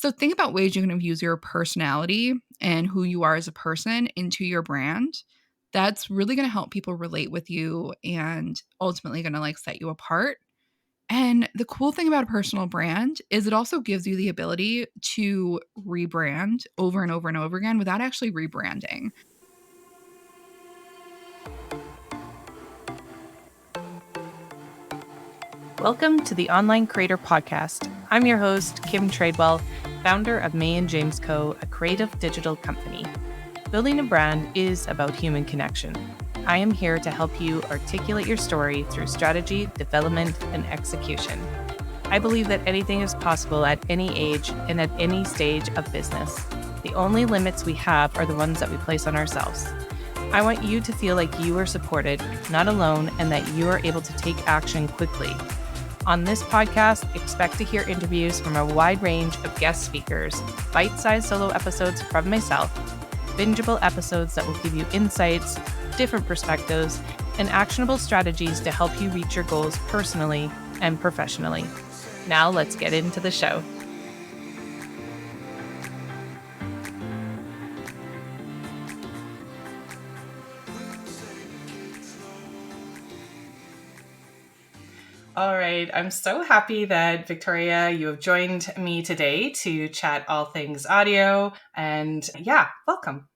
So think about ways you can infuse your personality and who you are as a person into your brand. That's really going to help people relate with you and ultimately going to like set you apart. And the cool thing about a personal brand is it also gives you the ability to rebrand over and over and over again without actually rebranding. Welcome to the Online Creator Podcast. I'm your host, Kim Tradewell, founder of May and James Co., a creative digital company. Building a brand is about human connection. I am here to help you articulate your story through strategy, development, and execution. I believe that anything is possible at any age and at any stage of business. The only limits we have are the ones that we place on ourselves. I want you to feel like you are supported, not alone, and that you are able to take action quickly. On this podcast, expect to hear interviews from a wide range of guest speakers, bite-sized solo episodes from myself, bingeable episodes that will give you insights, different perspectives, and actionable strategies to help you reach your goals personally and professionally. Now let's get into the show. All right. I'm so happy that Victoria, you have joined me today to chat all things audio. And welcome.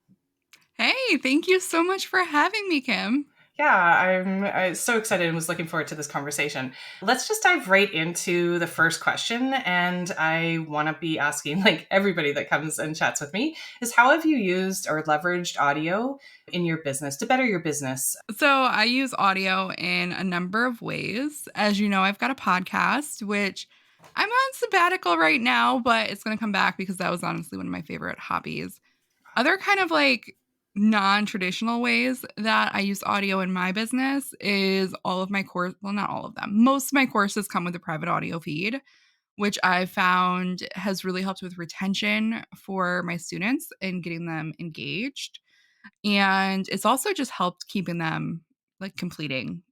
Hey, thank you so much for having me, Kim. I'm so excited and was looking forward to this conversation. Let's just dive right into the first question. And I want to be asking, like everybody that comes and chats with me, is how have you used or leveraged audio in your business to better your business? So I use audio in a number of ways. As you know, I've got a podcast, which I'm on sabbatical right now, but it's going to come back because that was honestly one of my favorite hobbies. Other kind of like non-traditional ways that I use audio in my business is all of my course, well, not all of them. Most of my courses come with a private audio feed, which I found has really helped with retention for my students and getting them engaged. And it's also just helped keeping them like completing,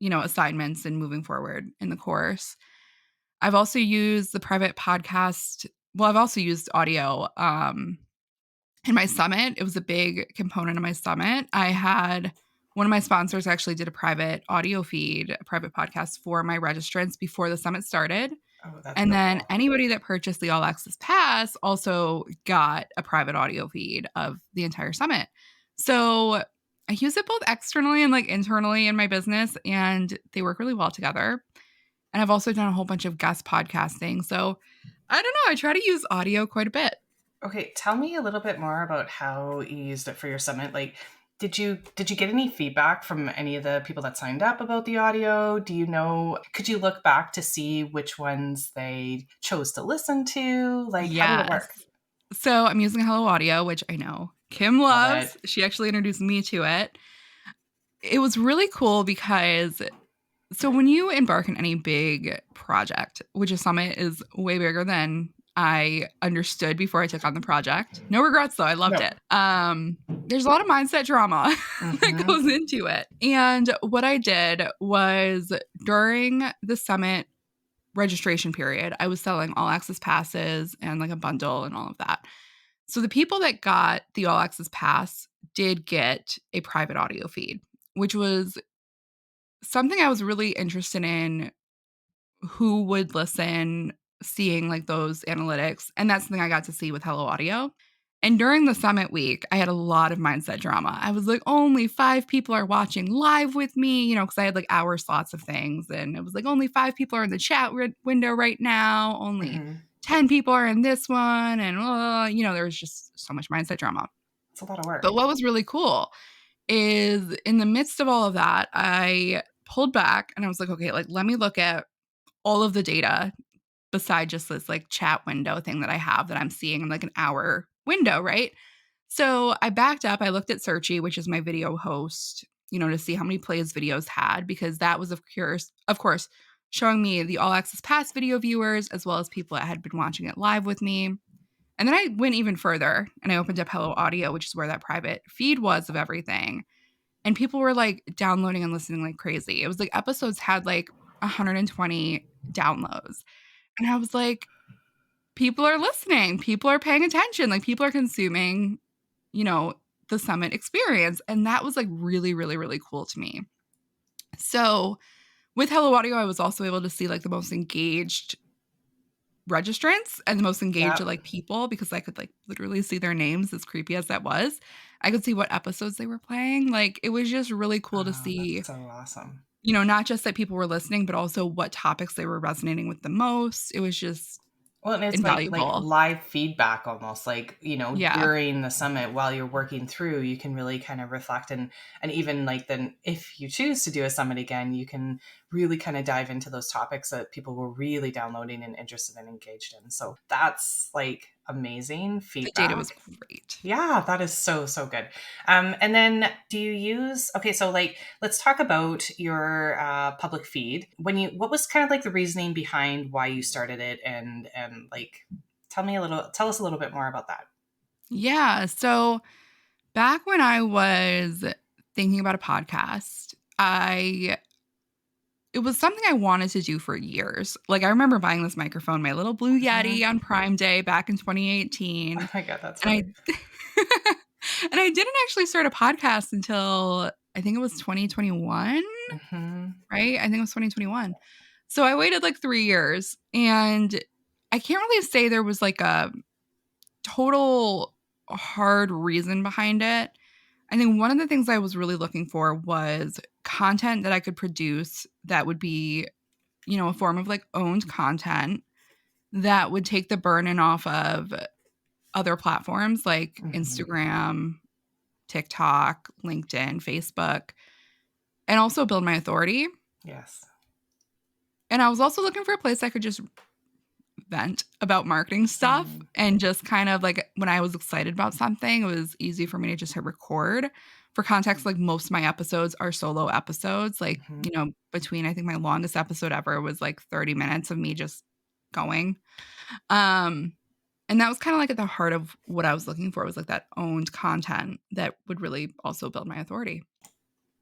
assignments and moving forward in the course. I've also used the private podcast. Well, I've also used audio in my summit. It was a big component of my summit. I had one of my sponsors actually did a private audio feed, a private podcast for my registrants before the summit started. Oh, that's And so then cool. anybody that purchased the All Access Pass also got a private audio feed of the entire summit. So I use it both externally and like internally in my business, and they work really well together. And I've also done a whole bunch of guest podcasting. So I don't know. I try to use audio quite a bit. Okay, tell me a little bit more about how you used it for your summit. Like, did you get any feedback from any of the people that signed up about the audio? Do you know, could you look back to see which ones they chose to listen to? Like, how did it Yes. work? So I'm using Hello Audio, which I know Kim Love loves. it. She actually introduced me to it. It was really cool because so when you embark on any big project, which a summit is way bigger than I understood before I took on the project. No regrets though. I loved No. it. There's a lot of mindset drama that Mm-hmm. goes into it. And what I did was during the summit registration period, I was selling all access passes and like a bundle and all of that. So the people that got the all access pass did get a private audio feed, which was something I was really interested in, who would listen, seeing like those analytics. And that's something I got to see with Hello Audio. And during the summit week, I had a lot of mindset drama. I was like, only 5 people are watching live with me, because I had like hour slots of things. And it was like, only 5 people are in the chat window right now. Only Mm-hmm. 10 people are in this one. And, there was just so much mindset drama. It's a lot of work. But what was really cool is in the midst of all of that, I pulled back and I was like, okay, like let me look at all of the data beside just this like chat window thing that I have that I'm seeing in like an hour window, right? So I backed up. I looked at Searchy, which is my video host, to see how many plays videos had, because that was of course, showing me the all access pass video viewers as well as people that had been watching it live with me. And then I went even further and I opened up Hello Audio, which is where that private feed was of everything. And people were like downloading and listening like crazy. It was like episodes had like 120 downloads. And I was like, people are listening, people are paying attention, like people are consuming, you know, the summit experience. And that was like really, really, really cool to me. So with Hello Audio, I was also able to see like the most engaged registrants and the most engaged Yep. like people because I could like literally see their names, as creepy as that was. I could see what episodes they were playing. Like it was just really cool to Oh, see, that's so awesome. not just that people were listening, but also what topics they were resonating with the most. It was just Well, and it's like invaluable. live feedback almost, like, Yeah, during the summit while you're working through, you can really kind of reflect, and even like then if you choose to do a summit again, you can really kind of dive into those topics that people were really downloading and interested and engaged in. So that's like amazing the data was feedback. great. Yeah, that is so, so good. And then do you use, okay, so like, let's talk about your public feed. What was kind of like the reasoning behind why you started it, and like, tell us a little bit more about that. Yeah. So back when I was thinking about a podcast, I it was something I wanted to do for years. Like I remember buying this microphone, my little Blue Mhm. Yeti on Prime Day back in 2018. Oh my God, that's And funny. I and I didn't actually start a podcast until I think it was 2021, Hmm. right? I think it was 2021. So I waited like 3 years and I can't really say there was like a total hard reason behind it. I think one of the things I was really looking for was content that I could produce that would be, a form of like owned content that would take the burden off of other platforms like Hmm. Instagram, TikTok, LinkedIn, Facebook, and also build my authority. Yes. And I was also looking for a place I could just vent about marketing stuff Mm. and just kind of like when I was excited about something, it was easy for me to just hit record. For context, like most of my episodes are solo episodes. Like, Hmm. between I think my longest episode ever was like 30 minutes of me just going. Um, and that was kind of like at the heart of what I was looking for was like that owned content that would really also build my authority.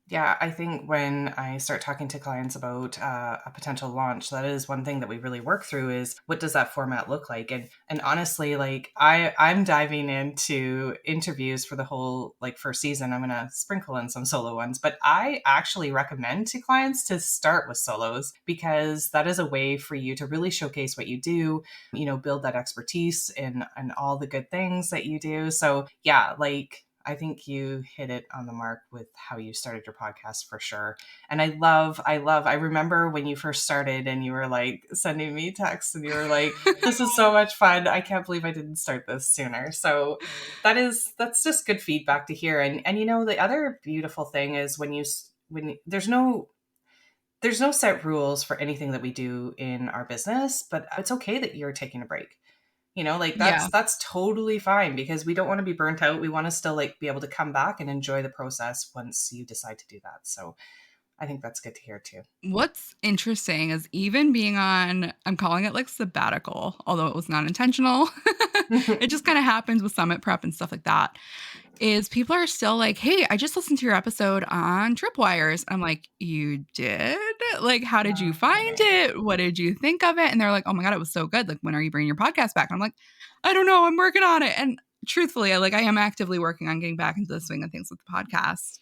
Yeah, I think when I start talking to clients about a potential launch, that is one thing that we really work through is what does that format look like? And honestly, like I'm diving into interviews for the whole like first season. I'm gonna sprinkle in some solo ones, but I actually recommend to clients to start with solos because that is a way for you to really showcase what you do, build that expertise and all the good things that you do. So yeah, like I think you hit it on the mark with how you started your podcast for sure. And I remember when you first started and you were like sending me texts and you were like, this is so much fun. I can't believe I didn't start this sooner. So that's just good feedback to hear. And the other beautiful thing is when there's no set rules for anything that we do in our business, but it's okay that you're taking a break. Like Yeah. that's totally fine because we don't want to be burnt out. We want to still like be able to come back and enjoy the process once you decide to do that. So I think that's good to hear too. What's interesting is even being on, I'm calling it like sabbatical, although it was not intentional. It just kind of happens with summit prep and stuff like that. Is people are still like, "Hey, I just listened to your episode on tripwires." I'm like, "You did? Like, how did you No find kidding. it? What did you think of it?" And they're like, "Oh my god, it was so good. Like, when are you bringing your podcast back?" And I'm like, "I don't know. I'm working on it." And truthfully, I am actively working on getting back into the swing of things with the podcast.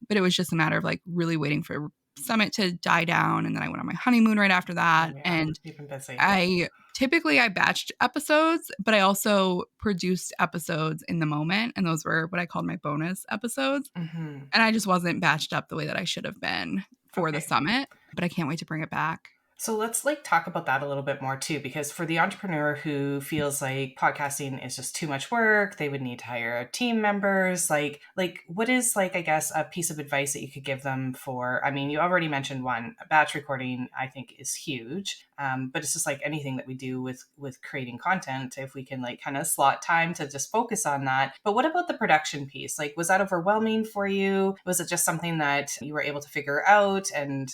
But it was just a matter of like really waiting for Summit to die down, and then I went on my honeymoon right after Oh that. yeah, And you've been busy. I batched episodes, but I also produced episodes in the moment, and those were what I called my bonus episodes. Hmm. And I just wasn't batched up the way that I should have been for the Okay. summit, but I can't wait to bring it back. So let's like talk about that a little bit more too, because for the entrepreneur who feels like podcasting is just too much work, they would need to hire team members. Like what is like, I guess, a piece of advice that you could give them for, I mean, you already mentioned one, batch recording, I think is huge. But it's just like anything that we do with creating content, if we can like kind of slot time to just focus on that. But what about the production piece? Like, was that overwhelming for you? Was it just something that you were able to figure out and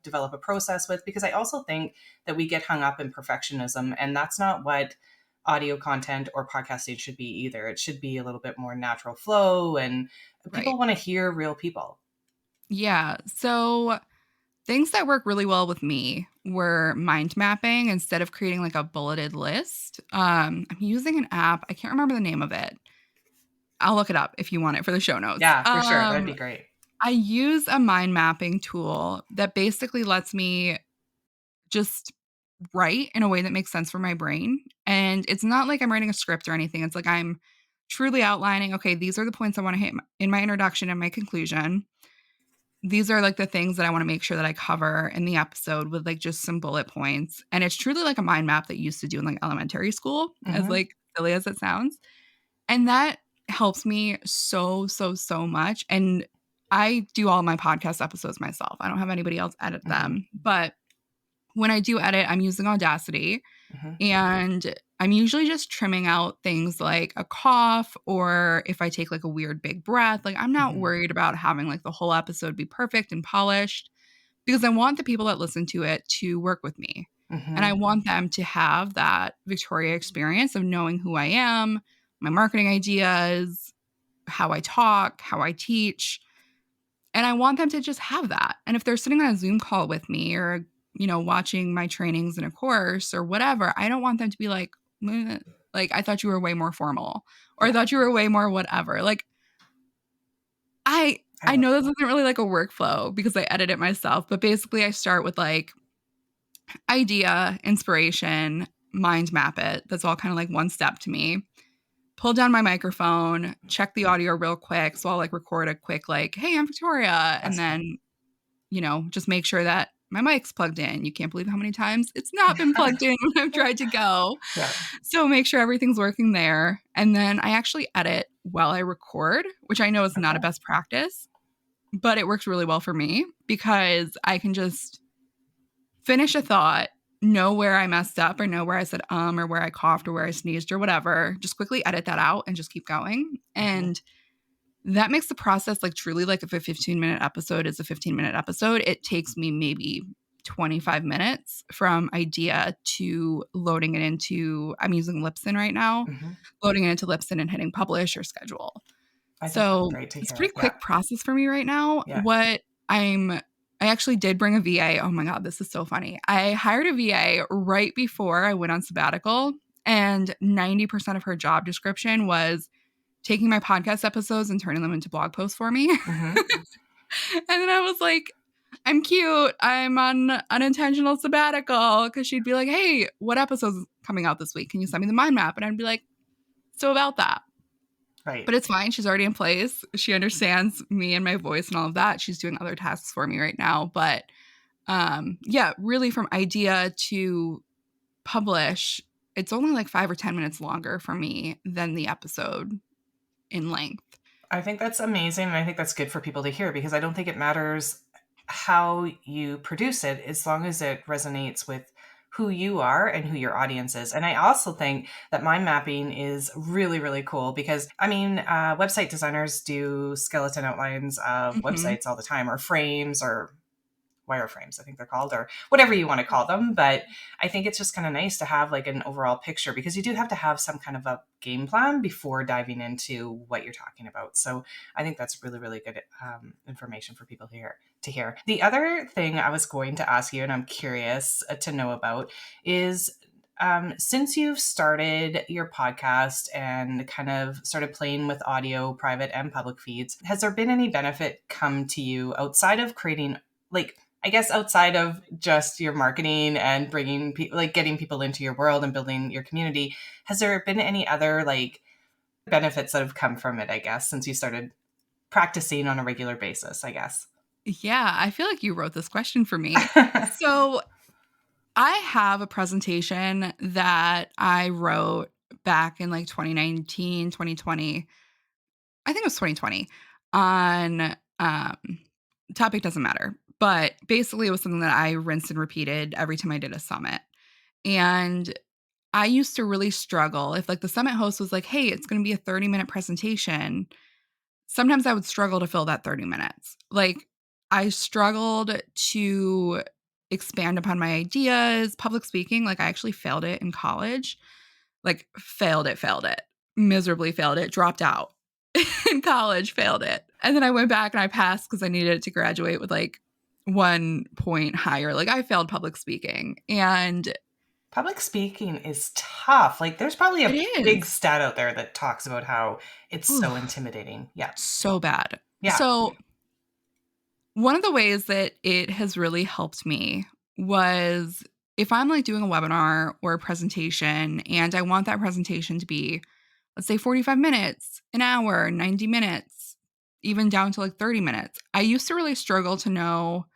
develop a process with? Because I also think that we get hung up in perfectionism, and that's not what audio content or podcasting should be either. It should be a little bit more natural flow, and Right. people want to hear real people. Yeah. So things that work really well with me were mind mapping instead of creating like a bulleted list. I'm using an app. I can't remember the name of it. I'll look it up if you want it for the show notes. Yeah, for sure. That'd be great. I use a mind mapping tool that basically lets me just write in a way that makes sense for my brain. And it's not like I'm writing a script or anything. It's like I'm truly outlining, okay, these are the points I want to hit in my introduction and my conclusion. These are like the things that I want to make sure that I cover in the episode with like just some bullet points. And it's truly like a mind map that you used to do in like elementary school, as Mm-hmm. like silly as it sounds. And that helps me so, so, so much. And I do all my podcast episodes myself. I don't have anybody else edit Mm-hmm. them. But when I do edit, I'm using Audacity Mm-hmm. and I'm usually just trimming out things like a cough or if I take like a weird big breath. Like I'm not Mm-hmm. worried about having like the whole episode be perfect and polished because I want the people that listen to it to work with me. And I Mm-hmm. want them to have that Victoria experience of knowing who I am, my marketing ideas, how I talk, how I teach. And I want them to just have that. And if they're sitting on a Zoom call with me or, watching my trainings in a course or whatever, I don't want them to be like, "Meh, like, I thought you were way more formal or I Yeah, thought you were way more whatever." Like, I I I love know this that. isn't really like a workflow because I edit it myself, but basically I start with like idea, inspiration, mind map it. That's all kind of like one step to me. Pull down my microphone, check the audio real quick. So I'll like record a quick like, "Hey, I'm Victoria." And That's fun. then, just make sure that my mic's plugged in. You can't believe how many times it's not been plugged in when I've tried to go. Yeah. So make sure everything's working there. And then I actually edit while I record, which I know is not a Okay. best practice, but it works really well for me because I can just finish a thought, know where I messed up or know where I said or where I coughed or where I sneezed or whatever, just quickly edit that out and just keep going. Mm-hmm. And that makes the process like truly like if a 15-minute episode is a 15-minute episode, it takes me maybe 25 minutes from idea to loading it into, I'm using Libsyn right now, Mm-hmm. loading it into Libsyn and hitting publish or schedule. I think that's So great to it's a hear. pretty Yeah. quick process for me right now. Yeah. I actually did bring a VA. Oh my God, this is so funny. I hired a VA right before I went on sabbatical, and 90% of her job description was taking my podcast episodes and turning them into blog posts for me. Mm-hmm. And then I was like, I'm cute. I'm on unintentional sabbatical because she'd be like, "Hey, what episode's coming out this week? Can you send me the mind map?" And I'd be like, "So about that." Right. But it's fine. She's already in place. She understands me and my voice and all of that. She's doing other tasks for me right now. But yeah, really from idea to publish, it's only like 5 or 10 minutes longer for me than the episode in length. I think that's amazing. And I think that's good for people to hear because I don't think it matters how you produce it as long as it resonates with who you are and who your audience is. And I also think that mind mapping is really, really cool because, I mean, website designers do skeleton outlines of Hmm. websites all the time or frames or wireframes, I think they're called, or whatever you want to call them. But I think it's just kind of nice to have like an overall picture because you do have to have some kind of a game plan before diving into what you're talking about. So I think that's really, really good information for people here to hear. The other thing I was going to ask you, and I'm curious to know about, is since you've started your podcast and kind of started playing with audio, private and public feeds, has there been any benefit come to you outside of creating, like, I guess outside of just your marketing and bringing people, like getting people into your world and building your community, has there been any other like benefits that have come from it, I guess, since you started practicing on a regular basis, I guess? Yeah, I feel like you wrote this question for me. So I have a presentation that I wrote back in like 2019, 2020. I think it was 2020 on topic doesn't matter. But basically it was something that I rinsed and repeated every time I did a summit. And I used to really struggle if like the summit host was like, "Hey, it's going to be a 30-minute presentation." Sometimes I would struggle to fill that 30 minutes. Like I struggled to expand upon my ideas, public speaking, like I actually failed it in college. Like failed it, miserably failed it, dropped out in college, failed it. And then I went back and I passed because I needed it to graduate with like one point higher. Like I failed public speaking, and Public speaking is tough. Like there's probably it a big is. stat out there that talks about how it's so Oof, intimidating. Yeah. so bad. Yeah. So one of the ways that it has really helped me was if I'm like doing a webinar or a presentation and I want that presentation to be, let's say 45 minutes, an hour, 90 minutes, even down to like 30 minutes. I used to really struggle to know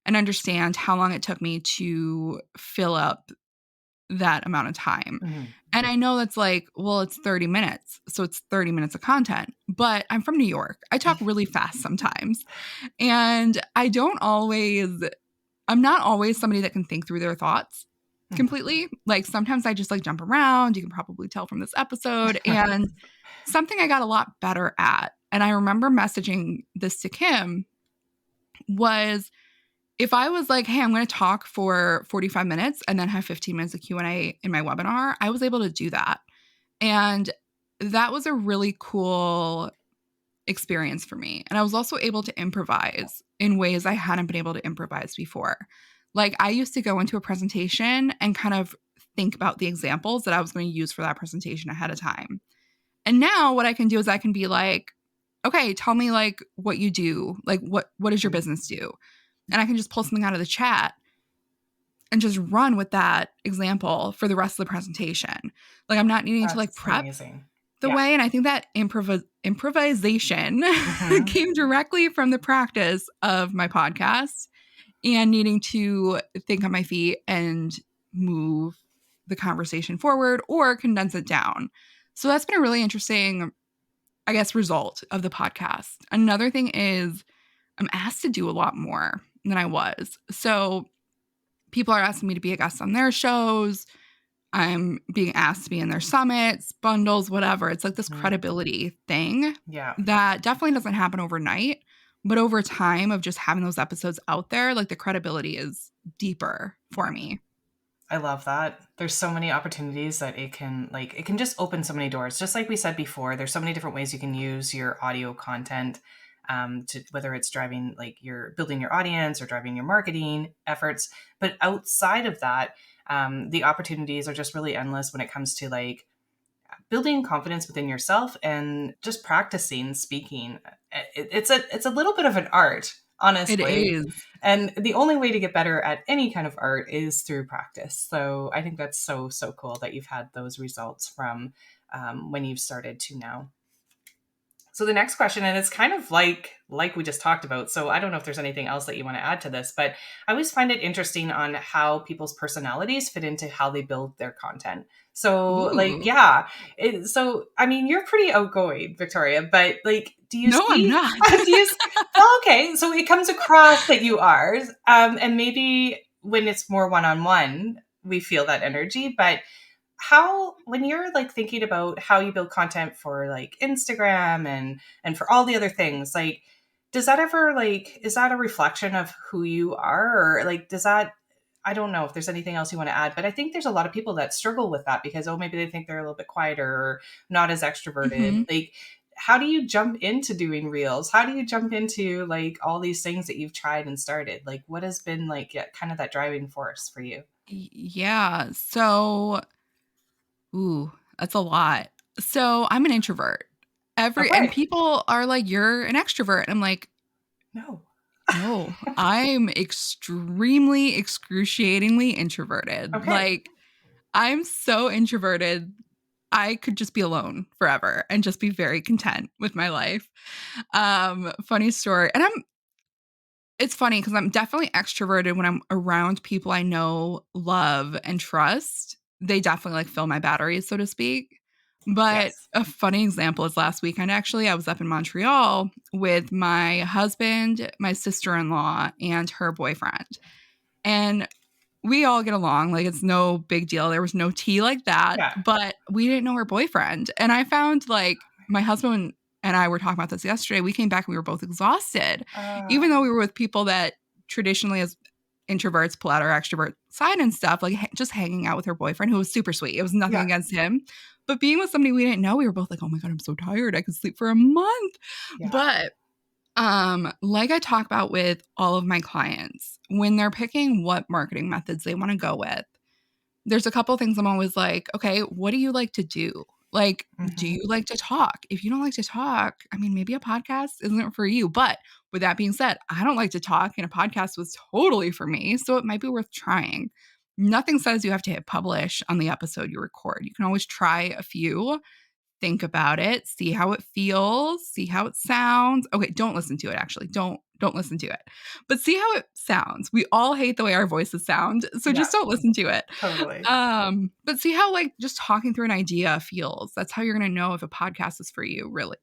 and understand how long it took me to fill up that amount of time. Mhm. And I know that's like, well, it's 30 minutes. So it's 30 minutes of content. But I'm from New York. I talk really fast sometimes. And I'm not always somebody that can think through their thoughts Mhm. completely. Like sometimes I just like jump around. You can probably tell from this episode. And something I got a lot better at, and I remember messaging this to Kim, was if I was like, hey, I'm going to talk for 45 minutes and then have 15 minutes of Q&A in my webinar, I was able to do that. And that was a really cool experience for me. And I was also able to improvise in ways I hadn't been able to improvise before. Like I used to go into a presentation and kind of think about the examples that I was going to use for that presentation ahead of time. And now what I can do is I can be like, okay, tell me like what you do. Like what does your business do? And I can just pull something out of the chat and just run with that example for the rest of the presentation. Like I'm not needing to like That's prep amazing. the Yeah. way. And I think that improvisation Mhm. came directly from the practice of my podcast and needing to think on my feet and move the conversation forward or condense it down. So that's been a really interesting, I guess, result of the podcast. Another thing is I'm asked to do a lot more than I was. So people are asking me to be a guest on their shows. I'm being asked to be in their summits, bundles, whatever. It's like this Mhm. credibility thing Yeah. that definitely doesn't happen overnight. But over time of just having those episodes out there, like the credibility is deeper for Yeah. me. I love that. There's so many opportunities that it can just open so many doors. Just like we said before, there's so many different ways you can use your audio content, to whether it's driving like you're building your audience or driving your marketing efforts. But outside of that, the opportunities are just really endless when it comes to like building confidence within yourself and just practicing speaking. It's a little bit of an art, It honestly. is. And the only way to get better at any kind of art is through practice. So I think that's so cool that you've had those results from, when you've started to now. So the next question, and it's kind of like we just talked about. So I don't know if there's anything else that you want to add to this, but I always find it interesting on how people's personalities fit into how they build their content. So like, Ooh. yeah. So I mean, you're pretty outgoing, Victoria, but like, do you No, I'm see? not. Do you? Well, okay. So it comes across that you are, and maybe when it's more one on one, we feel that energy, but how when you're like thinking about how you build content for like Instagram and for all the other things, like does that ever like is that a reflection of who you are, or like does that, I don't know if there's anything else you want to add, but I think there's a lot of people that struggle with that because, oh, maybe they think they're a little bit quieter or not as extroverted. Mhm. Like how do you jump into doing reels? How do you jump into like all these things that you've tried and started? Like what has been like, yeah, kind of that driving force for you? Yeah. So, ooh, that's a lot. So I'm an introvert. And Okay. people are like, you're an extrovert. I'm like, No. no, I'm extremely, excruciatingly introverted. Okay. Like, I'm so introverted. I could just be alone forever and just be very content with my life. Funny story. It's funny because I'm definitely extroverted when I'm around people I know, love, and trust. They definitely like fill my batteries, so to speak. But Yes. a funny example is last weekend, actually, I was up in Montreal with my husband, my sister in law, and her boyfriend. And we all get along. Like, it's no big deal. There was no tea like that, Yeah. but we didn't know her boyfriend. And I found like my husband and I were talking about this yesterday. We came back and we were both exhausted, Uh, even though we were with people that traditionally, as introverts, pull out our extrovert side and stuff, like just hanging out with her boyfriend, who was super sweet. It was nothing yeah. against him. But being with somebody we didn't know, we were both like, oh my God, I'm so tired. I could sleep for a month. Yeah. But Like I talk about with all of my clients, when they're picking what marketing methods they wanna go with, there's a couple things I'm always like, "Okay, what do you like to do?" Like, do Mhm. you like to talk? If you don't like to talk, I mean, maybe a podcast isn't for you, but with that being said, I don't like to talk, and a podcast was totally for me, so it might be worth trying. Nothing says you have to hit publish on the episode you record. You can always try a few, think about it, see how it feels, see how it sounds. Okay, don't listen to it actually. Don't listen to it. But see how it sounds. We all hate the way our voices sound, so Yeah, just don't listen to it. totally. But see how like just talking through an idea feels. That's how you're going to know if a podcast is for you, really.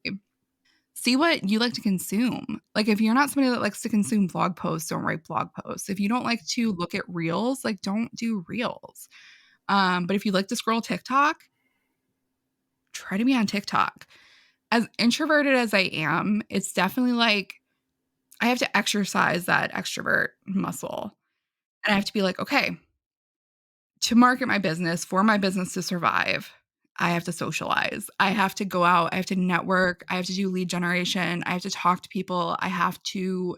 See what you like to consume. Like if you're not somebody that likes to consume blog posts, don't write blog posts. If you don't like to look at reels, like don't do reels. But if you like to scroll TikTok, try to be on TikTok. As introverted as I am, it's definitely like I have to exercise that extrovert muscle. And I have to be like, okay, to market my business, for my business to survive, I have to socialize. I have to go out. I have to network. I have to do lead generation. I have to talk to people. I have to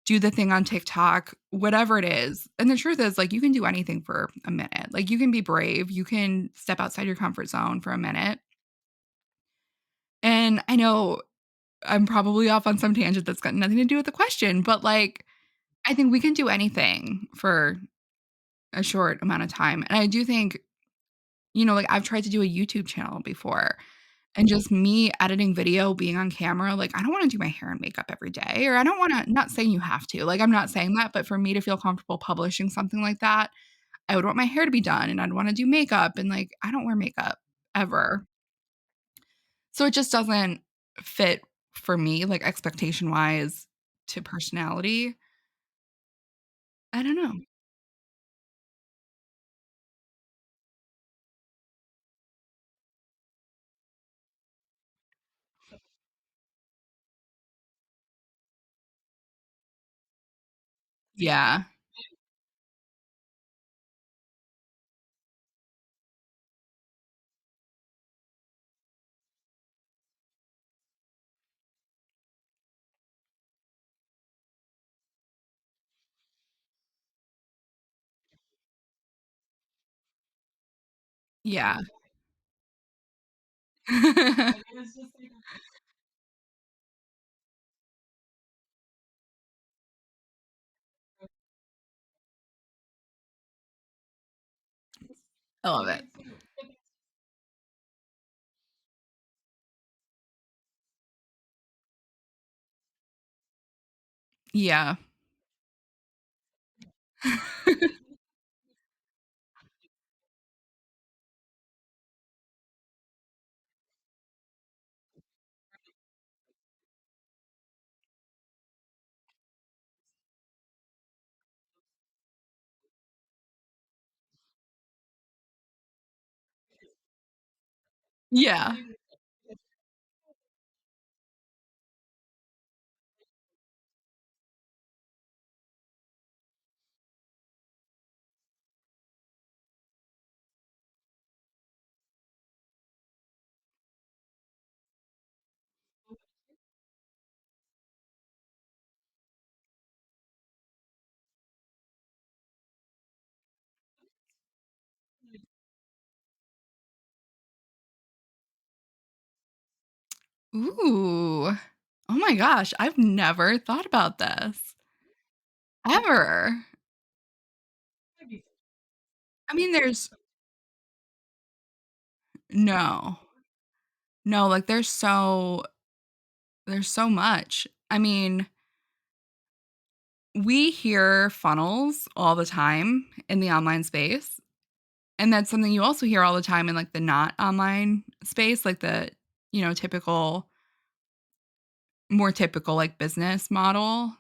do the thing on TikTok, whatever it is. And the truth is, like, you can do anything for a minute. Like, you can be brave. You can step outside your comfort zone for a minute. And I know I'm probably off on some tangent that's got nothing to do with the question, but, like, I think we can do anything for a short amount of time, and I do think, like, I've tried to do a YouTube channel before, and just me editing video, being on camera, like, I don't wanna do my hair and makeup every day, or I don't wanna not saying you have to, like, I'm not saying that, but for me to feel comfortable publishing something like that, I would want my hair to be done, and I'd wanna do makeup, and, like, I don't wear makeup ever. So it just doesn't fit for me, like, expectation-wise to personality. I don't know. Yeah. Yeah. I love it. Yeah. Yeah. Ooh. Oh my gosh, I've never thought about this, ever. I mean, no. No, like, there's so much. I mean, we hear funnels all the time in the online space, and that's something you also hear all the time in, like, the not online space, like the, typical more typical, like, business model,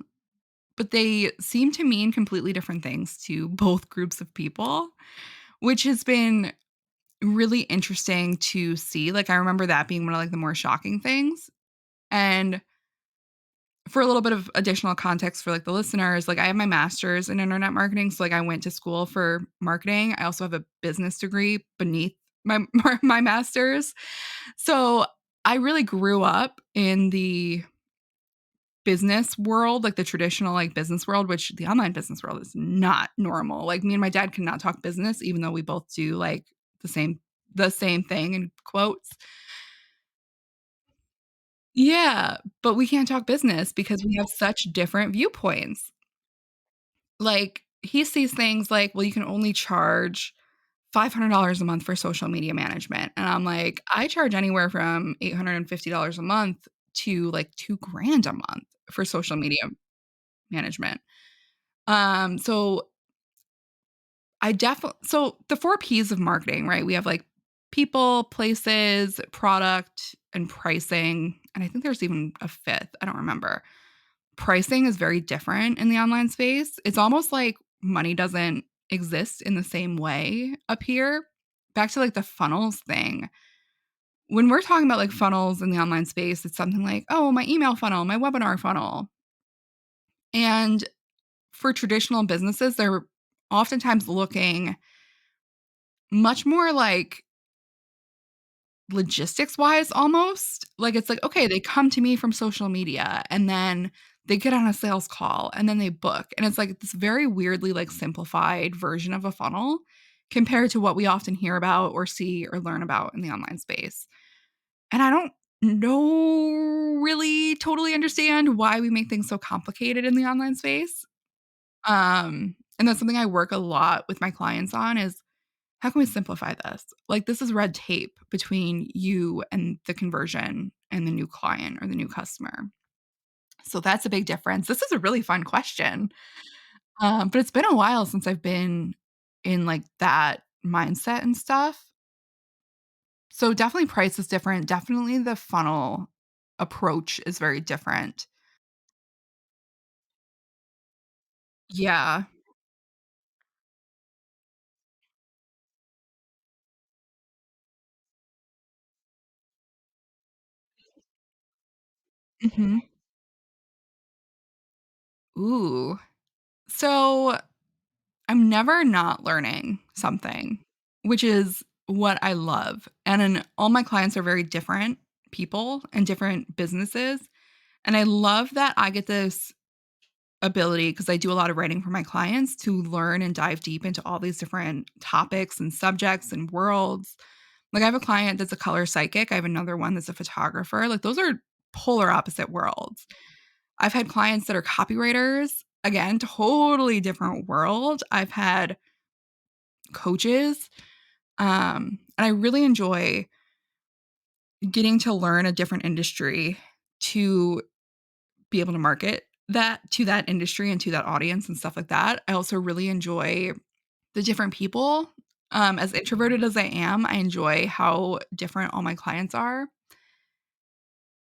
but they seem to mean completely different things to both groups of people, which has been really interesting to see. Like, I remember that being one of, like, the more shocking things, and for a little bit of additional context for, like, the listeners, like, I have my master's in internet marketing, so, like, I went to school for marketing. I also have a business degree beneath my my master's. So, I really grew up in the business world, like the traditional like business world, which the online business world is not normal. Like me and my dad cannot talk business, even though we both do like the same the same thing in quotes. Yeah, but we can't talk business because we have such different viewpoints. Like, he sees things like, "Well, you can only charge $500 a month for social media management," and I'm like, "I charge anywhere from $850 a month to, like, 2 grand a month for social media management." So so the 4 Ps of marketing, right? We have, like, people, places, product, and pricing, and I think there's even a 5th, I don't remember. Pricing is very different in the online space. It's almost like money doesn't exist in the same way up here. Back to, like, the funnels thing. When we're talking about, like, funnels in the online space, it's something like, "Oh, my email funnel, my webinar funnel." And for traditional businesses, they're oftentimes looking much more like logistics wise almost. Like, it's like, okay, they come to me from social media and then they get on a sales call and then they book. And it's like this very weirdly like simplified version of a funnel compared to what we often hear about or see or learn about in the online space. And I don't know really totally understand why we make things so complicated in the online space. And that's something I work a lot with my clients on is how can we simplify this? Like, this is red tape between you and the conversion and the new client or the new customer. So that's a big difference. This is a really fun question. But it's been a while since I've been in like that mindset and stuff. So definitely price is different. Definitely the funnel approach is very different. Yeah. Mhm. Ooh. So I'm never not learning something, which is what I love. And then all my clients are very different people and different businesses. And I love that I get this ability because I do a lot of writing for my clients to learn and dive deep into all these different topics and subjects and worlds. Like I have a client that's a color psychic, I have another one that's a photographer. Like those are polar opposite worlds. I've had clients that are copywriters, again, totally different world. I've had coaches. And I really enjoy getting to learn a different industry to be able to market that to that industry and to that audience and stuff like that. I also really enjoy the different people. As introverted as I am, I enjoy how different all my clients are.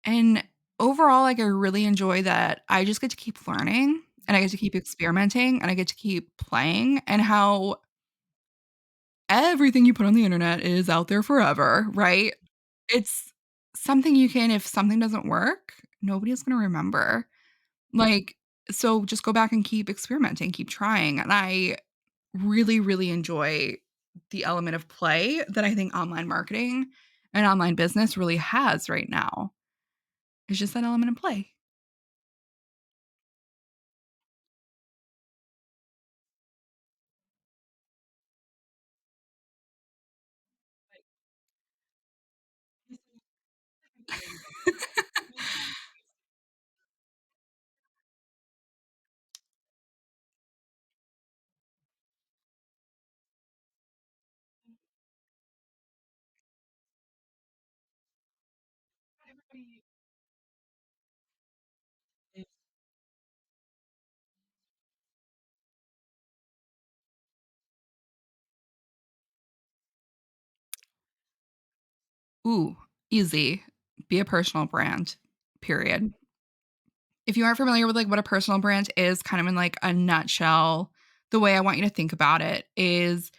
And overall, like I really enjoy that I just get to keep learning and I get to keep experimenting and I get to keep playing and how everything you put on the internet is out there forever, right? It's something you can if something doesn't work, nobody's gonna remember. Like, so just go back and keep experimenting, keep trying, and I really, really enjoy the element of play that I think online marketing and online business really has right now. It's just that element of play. Ooh, easy. Be a personal brand, period. If you aren't familiar with, like, what a personal brand is, kind of in, like, a nutshell, the way I want you to think about it is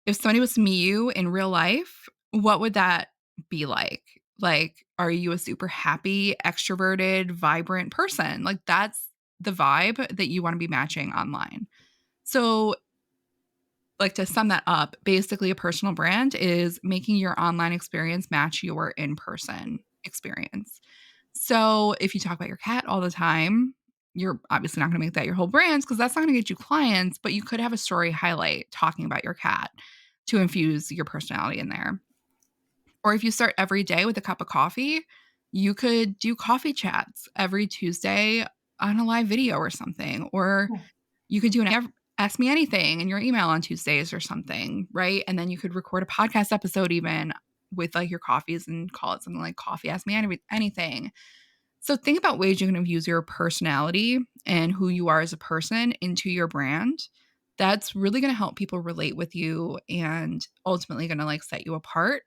if somebody was to meet you in real life, what would that be like? Like, are you a super happy, extroverted, vibrant person? Like, that's the vibe that you wanna be matching online. So, like, to sum that up, basically, a personal brand is making your online experience match your in-person experience. So if you talk about your cat all the time, you're obviously not going to make that your whole brand because that's not going to get you clients, but you could have a story highlight talking about your cat to infuse your personality in there. Or if you start every day with a cup of coffee, you could do coffee chats every Tuesday on a live video or something. Or Hmm. you could do an ask me anything in your email on Tuesdays or something, right? And then you could record a podcast episode even with like your coffees and call it something like coffee ask me anything. So think about ways you can infuse your personality and who you are as a person into your brand. That's really going to help people relate with you and ultimately going to like set you apart.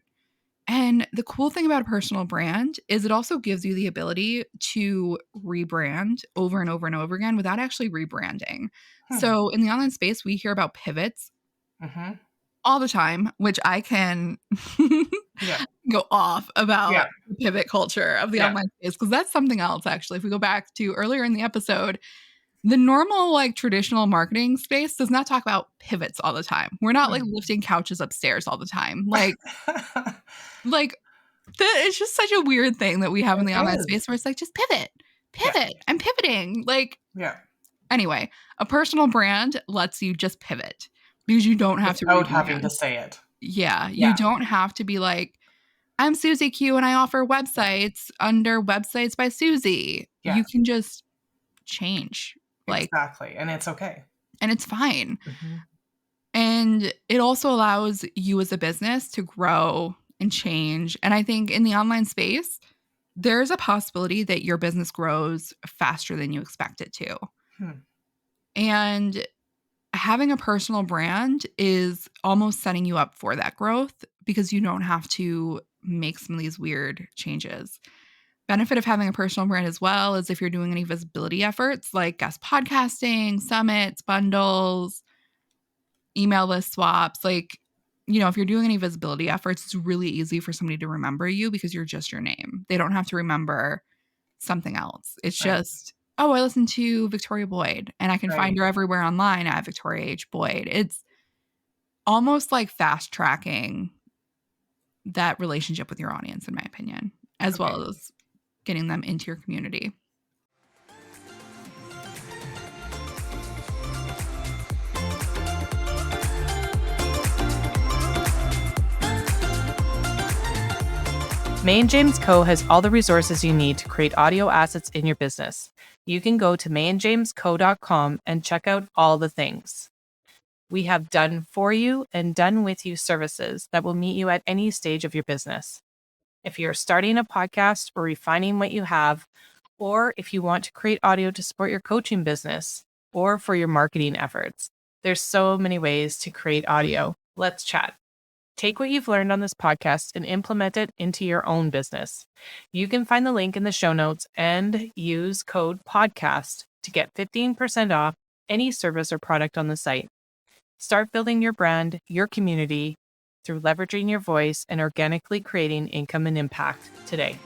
And the cool thing about a personal brand is it also gives you the ability to rebrand over and over and over again without actually rebranding. Hmm. So in the online space, we hear about pivots Mm-hmm. all the time, which I can Yeah. go off about Yeah. the pivot culture of the Yeah. online space because that's something else actually. If we go back to earlier in the episode, the normal like traditional marketing space does not talk about pivots all the time. We're not like Hmm. lifting couches upstairs all the time. Like it's just such a weird thing that we have in It the online is. space where it's like, just pivot, Yeah. pivot. I'm pivoting. Like, Yeah. anyway, a personal brand lets you just pivot because you don't have to Without having to rebrand. say it. Yeah. You Yeah. don't have to be like, I'm Susie Q and I offer Yeah. websites under Websites by Susie. Yeah. You can just change, like, Exactly. And it's okay. and it's fine. Mm-hmm. And it also allows you as a business to grow and change. And I think in the online space, there's a possibility that your business grows faster than you expect it to. Hmm. And having a personal brand is almost setting you up for that growth because you don't have to make some of these weird changes. Benefit of having a personal brand as well is if you're doing any visibility efforts like guest podcasting, summits, bundles, email list swaps, like, if you're doing any visibility efforts, it's really easy for somebody to remember you because you're just your name. They don't have to remember something else. It's Right. just, oh, I listen to Victoria Boyd and I can find Right. her everywhere online at Victoria H. Boyd. It's almost like fast tracking that relationship with your audience, in my opinion, as Okay. well as getting them into your community. May and James Co. has all the resources you need to create audio assets in your business. You can go to mayandjamesco.com and check out all the things. We have done for you and done with you services that will meet you at any stage of your business. If you're starting a podcast or refining what you have, or if you want to create audio to support your coaching business or for your marketing efforts, there's so many ways to create audio. Let's chat. Take what you've learned on this podcast and implement it into your own business. You can find the link in the show notes and use code PODCAST to get 15% off any service or product on the site. Start building your brand, your community, through leveraging your voice and organically creating income and impact today.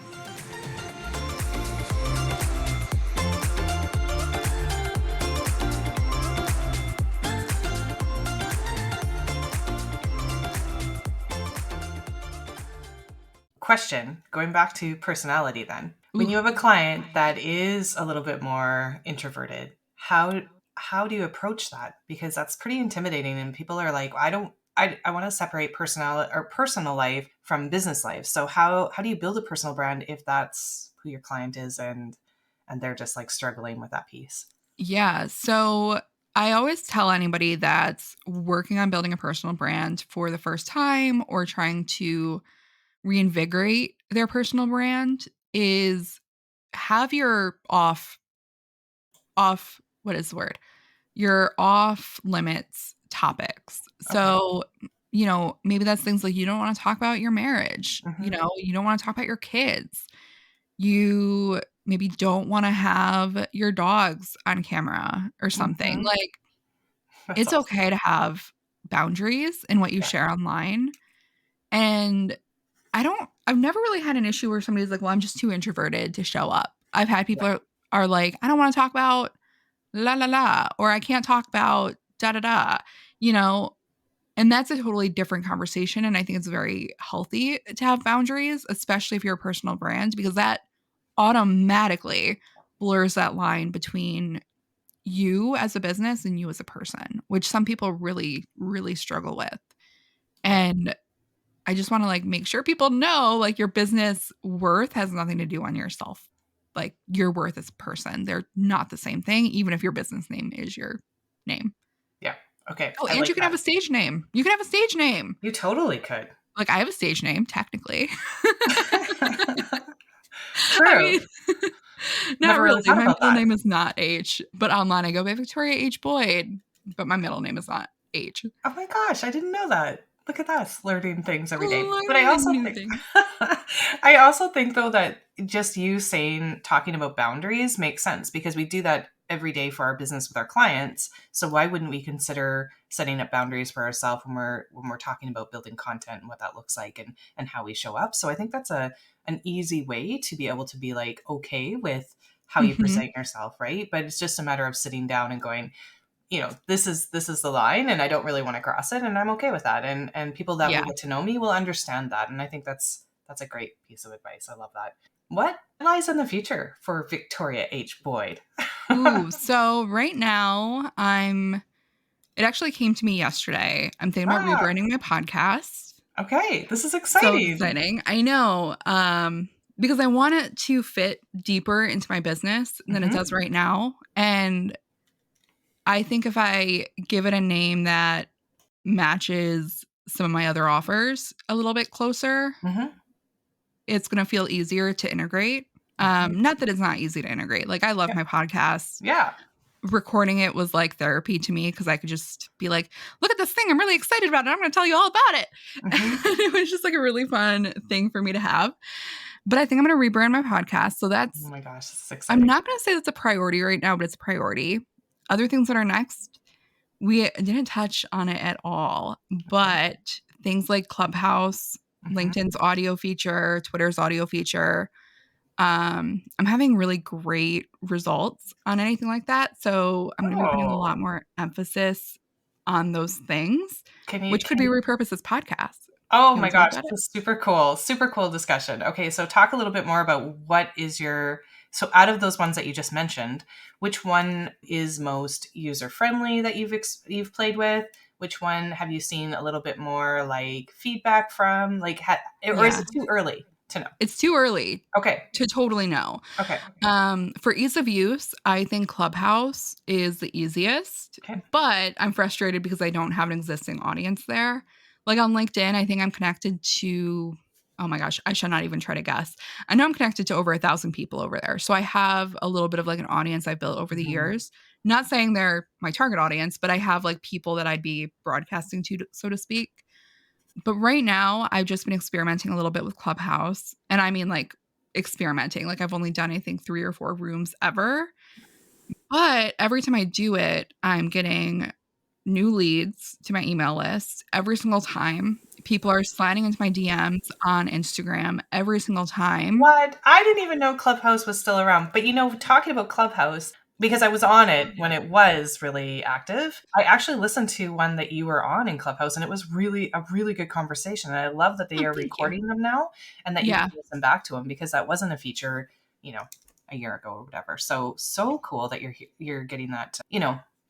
Question, going back to personality then. When Ooh, you have a client that is a little bit more introverted, how do you approach that? Because that's pretty intimidating and people are like, I want to separate personal life from business life. So how do you build a personal brand if that's who your client is and they're just like struggling with that piece? yeah. So I always tell anybody that's working on building a personal brand for the first time or trying to reinvigorate their personal brand is have your off what is the word? Your off limits topics. Okay. So, maybe that's things like you don't want to talk about your marriage, Hmm. you don't want to talk about your kids. You maybe don't want to have your dogs on camera or something. Hmm. Like That's it's awesome. okay to have boundaries in what you Yeah. share online. And I've never really had an issue where somebody's like, "Well, I'm just too introverted to show up." I've had Yeah. people are like, "I don't wanna talk about la la la," or "I can't talk about da da da," you know? And that's a totally different conversation, and I think it's very healthy to have boundaries, especially if you're a personal brand, because that automatically blurs that line between you as a business and you as a person, which some people really, really struggle with. Yeah. And I just want to like make sure people know like your business worth has nothing to do on yourself. Like your worth as a person. They're not the same thing, even if your business name is your name. Yeah. Okay. Oh, I and like you can have that. a stage name. You can have a stage name. You totally could. Like I have a stage name, technically. I True. mean, not Never really really. thought My about middle that. name is not H, but online I go by Victoria H. Boyd, but my middle name is not H. Oh my gosh, I didn't know that. Look at us learning things every day. But I Learning also new think things. I also think though that just you saying talking about boundaries makes sense because we do that every day for our business with our clients. So why wouldn't we consider setting up boundaries for ourselves when we're talking about building content and what that looks like and how we show up? So I think that's an easy way to be able to be like okay with how you Mhm. present yourself, right? But it's just a matter of sitting down and going, this is the line and I don't really want to cross it and I'm okay with that. And people that will Yeah. get to know me will understand that. And I think that's a great piece of advice. I love that. What lies in the future for Victoria H. Boyd? Ooh, so right now it actually came to me yesterday. I'm thinking about Ah, rebranding my podcast. okay. This is So exciting. exciting. I know. Because I want it to fit deeper into my business than it Hmm. does right now. And I think if I give it a name that matches some of my other offers a little bit closer, Hmm. it's going to feel easier to integrate. Hmm. Not that it's not easy to integrate. Like I love Yeah. my podcast. Yeah. Recording it was like therapy to me because I could just be like, look at this thing. I'm really excited about it. I'm going to tell you all about it. Hmm. It was just like a really fun thing for me to have. But I think I'm going to rebrand my podcast. So Oh that's, my gosh, this is I'm exciting. not going to say that's a priority right now, but it's a priority. Other things that are next, we didn't touch on it at all, Okay. but things like Clubhouse, Hmm. LinkedIn's audio feature, Twitter's audio feature, I'm having really great results on anything like that. So I'm going to be putting a lot Oh, more emphasis on those things, can you which could can be you repurposed as podcasts. Oh You my want to talk gosh, about it? this is super cool. Super cool discussion. Okay, so talk a little bit more about what is your so out of those ones that you just mentioned, which one is most user friendly that you've played with? Which one have you seen a little bit more like feedback from? Like or is Yeah. it too early to know? It's too early Okay. to totally know. Okay. For ease of use, I think Clubhouse is the easiest, Okay. but I'm frustrated because I don't have an existing audience there. Like on LinkedIn, I think I'm connected to, oh my gosh, I should not even try to guess. I know I'm connected to over 1,000 people over there. So I have a little bit of like an audience I've built over the Mhm. years. Not saying they're my target audience, but I have like people that I'd be broadcasting to, so to speak. But right now, I've just been experimenting a little bit with Clubhouse. And I mean, like, experimenting. Like, I've only done, I think, 3 or 4 rooms ever. But every time I do it, I'm getting new leads to my email list every single time. People are sliding into my DMs on Instagram every single time. What? I didn't even know Clubhouse was still around. But talking about Clubhouse, because I was on it when it was really active, I actually listened to one that you were on in Clubhouse, and it was really a really good conversation. And I love that they Oh, are thank you. recording them now and that you Yeah. can listen back to them because that wasn't a feature, you know, a year ago or whatever. So cool that you're getting that,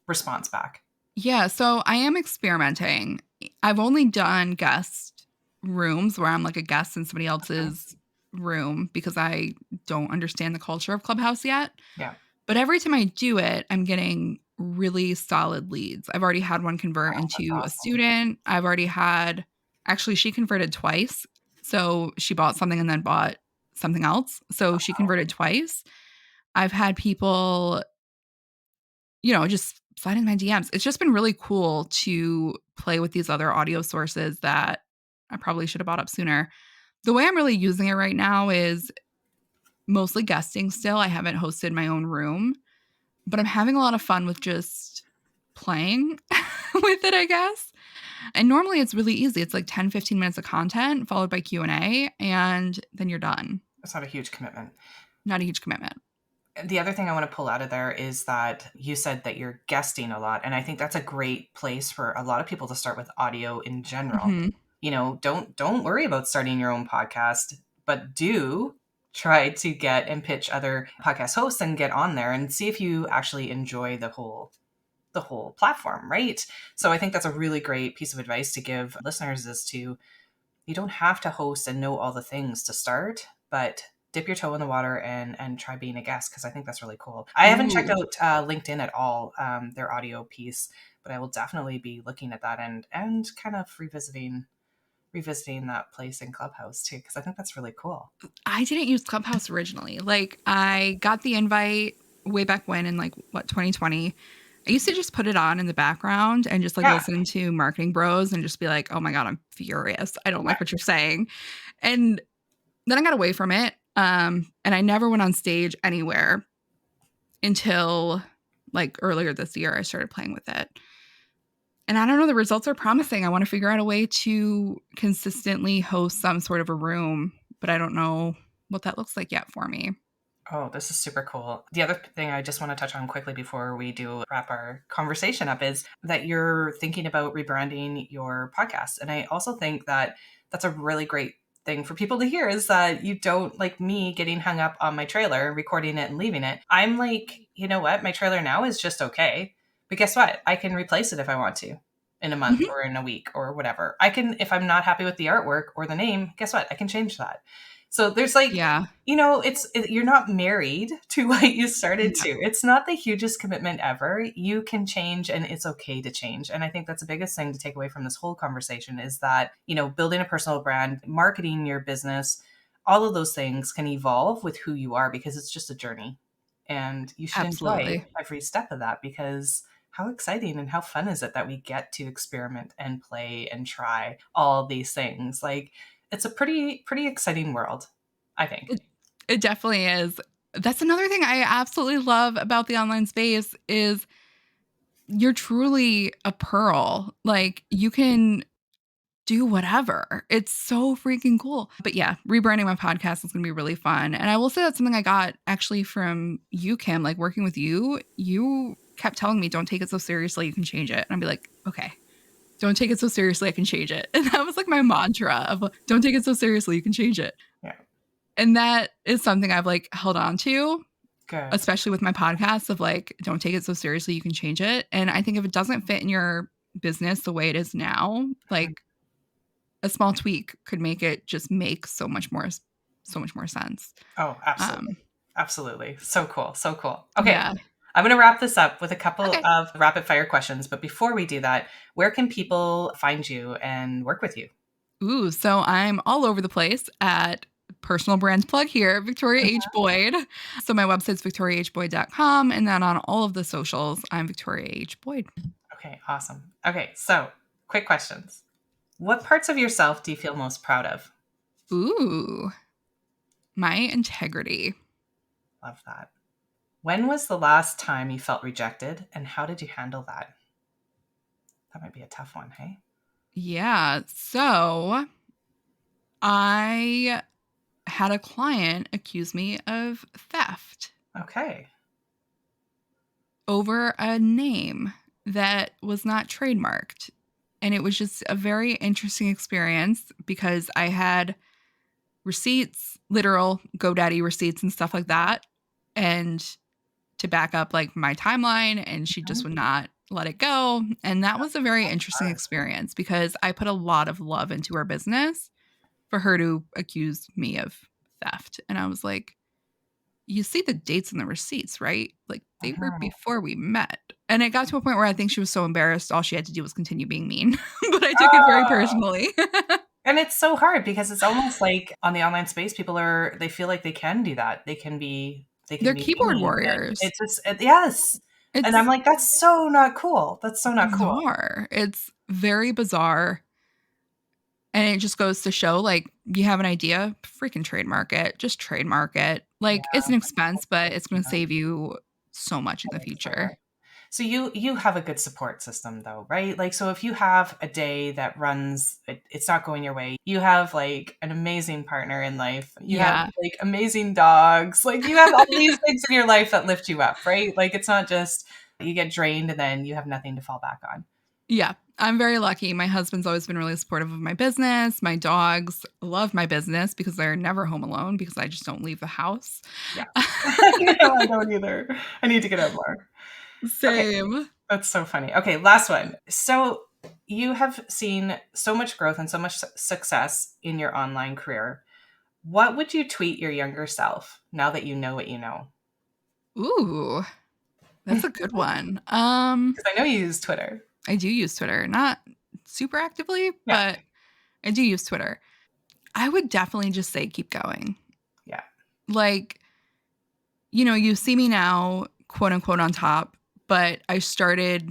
response back. Yeah. So I am experimenting. I've only done guest rooms where I'm like a guest in somebody Okay. else's room because I don't understand the culture of Clubhouse yet. Yeah. But every time I do it, I'm getting really solid leads. I've already had one convert Wow, that's into a awesome. student. I've already had actually she converted twice. So she bought something and then bought something else. So she Wow. converted twice. I've had people, just slide in my DMs. It's just been really cool to play with these other audio sources that I probably should have bought up sooner. The way I'm really using it right now is mostly guesting still. I haven't hosted my own room, but I'm having a lot of fun with just playing with it, I guess. And normally it's really easy. It's like 10, 15 minutes of content followed by Q&A and then you're done. That's not a huge commitment. Not a huge commitment. The other thing I want to pull out of there is that you said that you're guesting a lot. And I think that's a great place for a lot of people to start with audio in general. Mhm. Don't worry about starting your own podcast, but do try to get and pitch other podcast hosts and get on there and see if you actually enjoy the whole platform, right? So I think that's a really great piece of advice to give listeners is to, you don't have to host and know all the things to start, but dip your toe in the water and try being a guest, because I think that's really cool. I haven't checked Ooh. out LinkedIn at all, their audio piece, but I will definitely be looking at that and kind of revisiting that place in Clubhouse too, because I think that's really cool. I didn't use Clubhouse originally. Like I got the invite way back when in like what 2020. I used to just put it on in the background and just like Yeah. listen to marketing bros and just be like, "Oh my god, I'm furious. I don't Yeah. like what you're saying." And then I got away from it. And I never went on stage anywhere until like earlier this year I started playing with it. And I don't know, the results are promising. I want to figure out a way to consistently host some sort of a room, but I don't know what that looks like yet for me. Oh, this is super cool. The other thing I just want to touch on quickly before we do wrap our conversation up is that you're thinking about rebranding your podcast. And I also think that that's a really great thing for people to hear, is that you don't, like me, getting hung up on my trailer, recording it and leaving it. I'm like, you know what? My trailer now is just okay. But guess what? I can replace it if I want to in a month Mhm. or in a week or whatever. I can, if I'm not happy with the artwork or the name, guess what? I can change that. So there's like, Yeah. you're not married to what you started No. to. It's not the hugest commitment ever. You can change and it's okay to change. And I think that's the biggest thing to take away from this whole conversation is that, building a personal brand, marketing your business, all of those things can evolve with who you are, because it's just a journey. And you should enjoy Absolutely. every step of that, because how exciting and how fun is it that we get to experiment and play and try all these things? Like, it's a pretty exciting world, I think. It it definitely is. That's another thing I absolutely love about the online space is you're truly a pearl. Like you can do whatever. It's so freaking cool. But yeah, rebranding my podcast is going to be really fun. And I will say that's something I got actually from you, Kim, like working with you. You kept telling me, don't take it so seriously. You can change it. And I'd be like, okay, don't take it so seriously. I can change it. And that was like my mantra of don't take it so seriously. You can change it. Yeah, And that is something I've like held on to, good. especially with my podcast of like, don't take it so seriously. You can change it. And I think if it doesn't fit in your business the way it is now, like a small tweak could make it just make so much more sense. Oh, absolutely. Um, Absolutely. So cool. So cool. Okay. yeah. I'm going to wrap this up with a couple Okay. of rapid fire questions. But before we do that, where can people find you and work with you? Ooh, so I'm all over the place at personal brand plug here, Victoria H. Boyd. So my website's victoriahboyd.com. And then on all of the socials, I'm Victoria H. Boyd. Okay, awesome. Okay, so quick questions. What parts of yourself do you feel most proud of? Ooh, my integrity. Love that. When was the last time you felt rejected and how did you handle that? That might be a tough one, hey? Yeah. So I had a client accuse me of theft Okay. over a name that was not trademarked. And it was just a very interesting experience because I had receipts, literal GoDaddy receipts and stuff like that. And to back up like my timeline, and she just Mhm. would not let it go. And that was a very interesting Hard. experience because I put a lot of love into her business for her to accuse me of theft. And I was like, you see the dates in the receipts, right? Like they were Mhm. before we met. And it got to a point where I think she was so embarrassed, all she had to do was continue being mean. But I took it very Ah. personally. And it's so hard because it's almost like on the online space, they feel like they can do that. They can They're be keyboard mean. And warriors. it's just, yes. And I'm It's like, that's so not cool. That's so not cool. bizarre. It's very bizarre. And it just goes to show like you have an idea, freaking trademark it. Just trademark it. Yeah. Like it's an expense, but it's going to save you so much in the Absolutely. future. So you have a good support system though, right? Like, so if you have a day that it's not going your way, you have like an amazing partner in life. You have Yeah. like amazing dogs. Like you have all these things in your life that lift you up, right? Like it's not just you get drained and then you have nothing to fall back on. Yeah, I'm very lucky. My husband's always been really supportive of my business. My dogs love my business because they're never home alone because I just don't leave the house. Yeah. No, I don't either. I need to get out more. Okay, Same. that's so funny. Okay, last one. So you have seen so much growth and so much success in your online career. What would you tweet your younger self now that you know what you know? Ooh, that's a good one. Because I know you use Twitter. I do use Twitter, not super actively, Yeah. but I do use Twitter. I would definitely just say keep going. Yeah. Like, you see me now, quote unquote, on top, but I started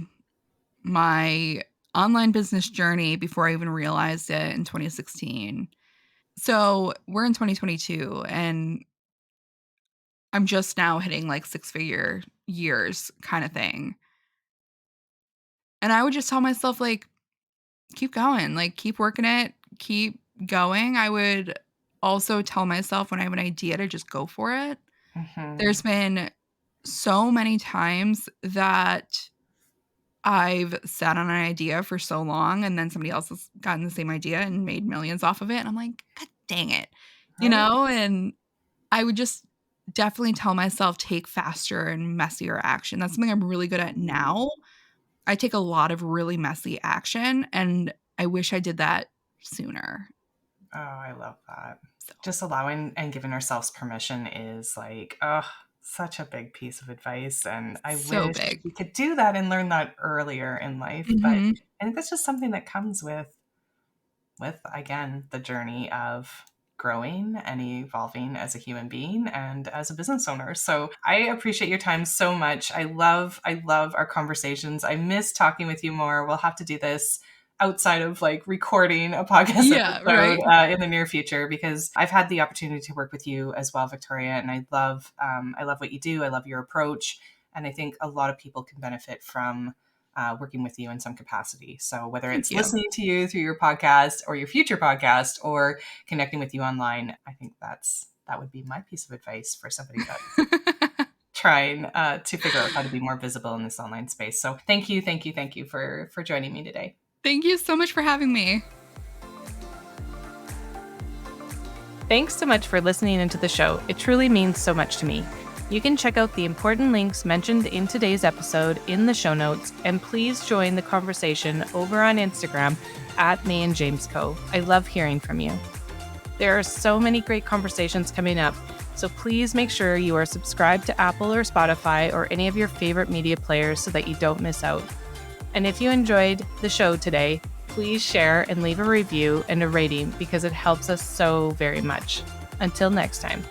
my online business journey before I even realized it in 2016. So we're in 2022 and I'm just now hitting like six-figure years kind of thing. And I would just tell myself, like, keep going, like, keep working it, keep going. I would also tell myself when I have an idea to just go for it. Hmm. There's been so many times that I've sat on an idea for so long and then somebody else has gotten the same idea and made millions off of it. And I'm like, God dang it. Right. And I would just definitely tell myself take faster and messier action. That's something I'm really good at Mm. now. I take a lot of really messy action and I wish I did that sooner. Oh, I love that. So Just allowing and giving ourselves permission is like, oh, such a big piece of advice. And I so wish big. we could do that and learn that earlier in life. But Mhm. I think that's just something that comes with again the journey of growing and evolving as a human being and as a business owner. So I appreciate your time so much. I love our conversations. I miss talking with you more. We'll have to do this outside of like recording a podcast Yeah, episode right? in the near future, because I've had the opportunity to work with you as well, Victoria, and I love what you do. I love your approach, and I think a lot of people can benefit from working with you in some capacity. So whether Thank it's you. listening to you through your podcast or your future podcast or connecting with you online, I think that would be my piece of advice for somebody that's trying to figure out how to be more visible in this online space. So thank you for joining me today. Thank you so much for having me. Thanks so much for listening into the show. It truly means so much to me. You can check out the important links mentioned in today's episode in the show notes, and please join the conversation over on Instagram at May and James Co. I love hearing from you. There are so many great conversations coming up, so please make sure you are subscribed to Apple or Spotify or any of your favorite media players so that you don't miss out. And if you enjoyed the show today, please share and leave a review and a rating because it helps us so very much. Until next time.